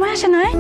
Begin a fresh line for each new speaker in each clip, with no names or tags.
জামাই আসে নয়,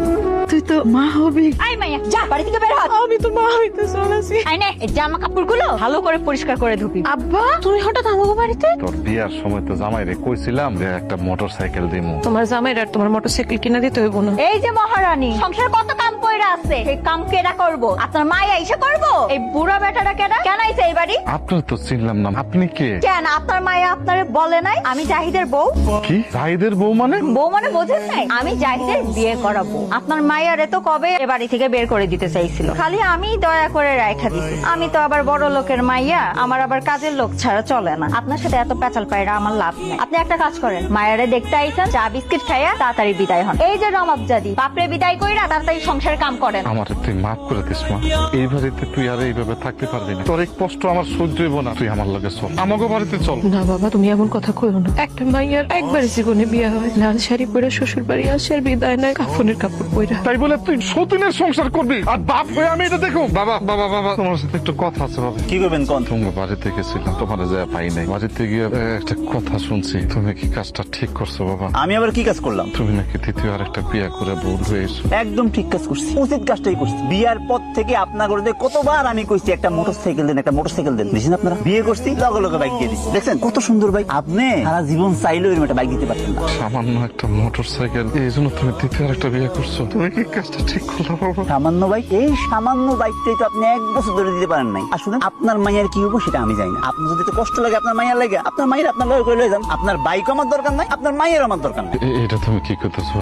তুই তো মা হবি।
আই মাইয়া যা বাড়ি থেকে বের হ।
আমি তো মা হইতে চলেছি।
আই নে এই জামা কাপড়গুলো ভালো করে পরিষ্কার করে ধুবি।
আব্বা তুমি হঠাৎ আমাকে বাড়িতে?
তোর বিয়ার সময় তো জামাইরে কইছিলাম যে একটা মোটর সাইকেল দিমু।
তোমার জামাইর আর তোমার মোটরসাইকেল কিনা দিতে হইব না।
এই যে মহারানী সংসার কত কাম কইরা আছে, সেই কাম কেডা করব? আপনার মায়া এসে করব? এই বুড়া বেটাটা কেডা কেন আইছে এই বাড়ি?
আপনার তো চিনলাম না, আপনি কে?
কেন আপনার মায়া আপনারে বলে নাই আমি জাহিদের বউ?
কি জাহিদের বউ মানে?
বউ মানে বোঝেন নাই? আমি জাহিদের বিয়ে করাবো। আপনার মায়ারে তো কবে এ বাড়ি থেকে বের করে দিতে চাইছিল, খালি আমি দয়া করে রাইখা দিছি। আমি তো আবার বড় লোকের মাইয়া, আমার আবার কাজের লোক ছাড়া চলে না। আপনার সাথে এত পেঁচাল পায়রা আমার লাভ নাই। আপনি একটা কাজ করেন, মায়ারে দেখতে আইছেন, চা বিস্কিট খাইয়া তাড়াতাড়ি বিদায় হন। এই যে রমাবজাদি বাপরে বিদায় কইরা তাড়াতাড়ি সংসারের কাম করেন।
আমার তুই মাফ করে দিস মা, এই বাড়িতে তুই আর এইভাবে থাকতে পারবি না। তোর এই কষ্ট আমার সহ্য হইব না, তুই আমার লগে চল, আমাকে বাড়িতে চল।
না বাবা তুমি এমন কথা কইও না। একটা মাইয়ার একবার জীবনে বিয়ে হয়, লাল শাড়ি পরে শ্বশুর বাড়ি আসে আর বিদায় নেয় কাফনের কাপড় পরে।
তাই বলে তুই সতীনের সংসার করবি আর বাপ হয়ে আমি এটা দেখো? বাবা বাবা বাবা তোমার সাথে একটু কথা আছে বাবা।
কি করবেন কোন?
তোমার বাড়িতে গেছিলাম, তোমার যা পাই নাই। বাড়িতে গিয়ে একটা কথা শুনছি, তুমি কি কাজটা ঠিক করছো বাবা?
আমি আবার কি কাজ করলাম?
তুমি নাকি দ্বিতীয় আর একটা বিয়ে করে বউ হয়েছো।
একদম ঠিক কাজ করছি, উচিত কাজটাই করছি। বিয়ার পর থেকে আপনার ঘরে কতবার আমি কইছি একটা মোটরসাইকেল দেন, একটা মোটরসাইকেল দেন। দিয়েছেন আপনারা? বিয়ে করছি লগে লগে বাইক দিয়ে দিচ্ছি। দেখছেন কত সুন্দর বাইক? আপনি সারা জীবন চাইলেও এরকম একটা বাইক দিতে পারতেন না।
সামান্য একটা মোটর সাইকেল, এই জন্য তুমি দ্বিতীয় আর একটা বিয়ে করছো? তুমি কি কাজটা ঠিক করলো বাবা?
সামান্য বাইক, এই সামান্য বাইকটাই তো আপনি 1 বছর ধরে দিতে পারেন নাই। আসলে আপনার মায়ের কি হবো সেটা আমি জানি না। আপনার যদি কষ্ট লাগে আপনার মায়ের লাগে, আপনার মায়ের আপনার লয় করে লয়ে যান। আপনার বাইকও আমার দরকার নাই, আপনার মায়ের আমার দরকার নাই।
এটা তুমি কি করতেছো?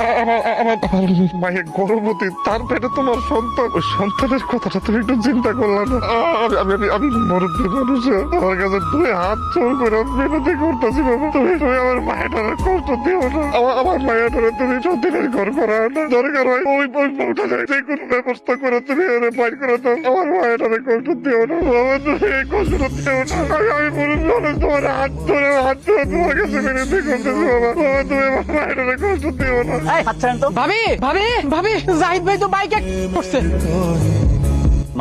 আমার মায়ের গর্ভবতী, তার পেটে তোমার সন্তান। ওই সন্তানের কথাটা তুমি একটু চিন্তা করলে না? আমি মুরব্বী মানুষ, আমার কাছে 2 হাত জোর করে বিনতি করতেছি বাবা, তুমি আমার মায়ের কষ্ট দিও না। আমার মায়ের তুমি সতীনের ঘর করা না, দরকার হয় ওই বউটা যে কোনো ব্যবস্থা করে তুমি বাইর করে দাও। আমার মায়ের কষ্ট দিও না বাবা, তুমি এই কষ্ট দিও না। আমি মুরব্বী মানুষ, তোমার হাত ধরে তোমার কাছে বিনতি করতেছি বাবা, বাবা তুমি আমার মায়ের কষ্ট দিও না।
এই হাত ছাড়েন তো।
ভাবি ভাবি ভাবি জাহিদ ভাই তো বাইকে করছে।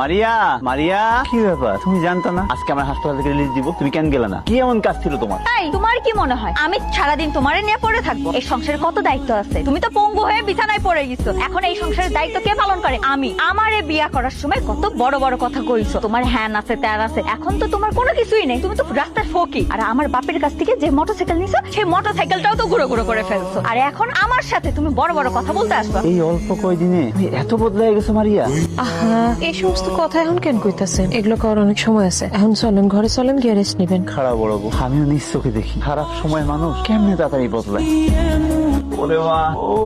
মারিয়া, মারিয়া কি ব্যাপার? তুমি জানতো না আজকে আমার হাসপাতাল থেকে রিলিজ দিব? তুমি কেন গেলে না? কি এমন কাজ ছিল তোমার?
এই তোমার কি মনে হয় আমি সারাদিন তোমারে নিয়ে পড়ে থাকবো? এই সংসারের কত দায়িত্ব আছে। তুমি তো পঙ্গু হয়ে বিছানায় পড়ে গেছো, এখন এই সংসারের দায়িত্ব কে পালন করে? আমি। আমারে বিয়া করার সময় কত বড় বড় কথা কইছো, তোমার হ্যান আছে ত্যান আছে। এখন তো তোমার কোনো কিছুই নেই, তুমি তো রাস্তার ফকি। আর আমার বাপের কাছ থেকে যে মোটরসাইকেল নিছো, সেই মোটরসাইকেলটাও তো ঘুরো ঘুরো করে ফেলছো। আর এখন আমার সাথে তুমি বড় বড় কথা বলতে আসবা?
এই অল্প কয়দিনে তুমি এত বদলাই গেছো মারিয়া।
আহা এই সমস্ত কথা এখন কেন কইতাছেন? এগুলো করার অনেক সময় আছে। এখন চলেন ঘরে চলেন, গিয়ে রেস্ট নিবেন।
খারাপ বড় বউ, আমিও নিজ চোখে দেখি খারাপ সময় মানুষ কেমনে তাড়াতাড়ি বদলায়। ওরে মা।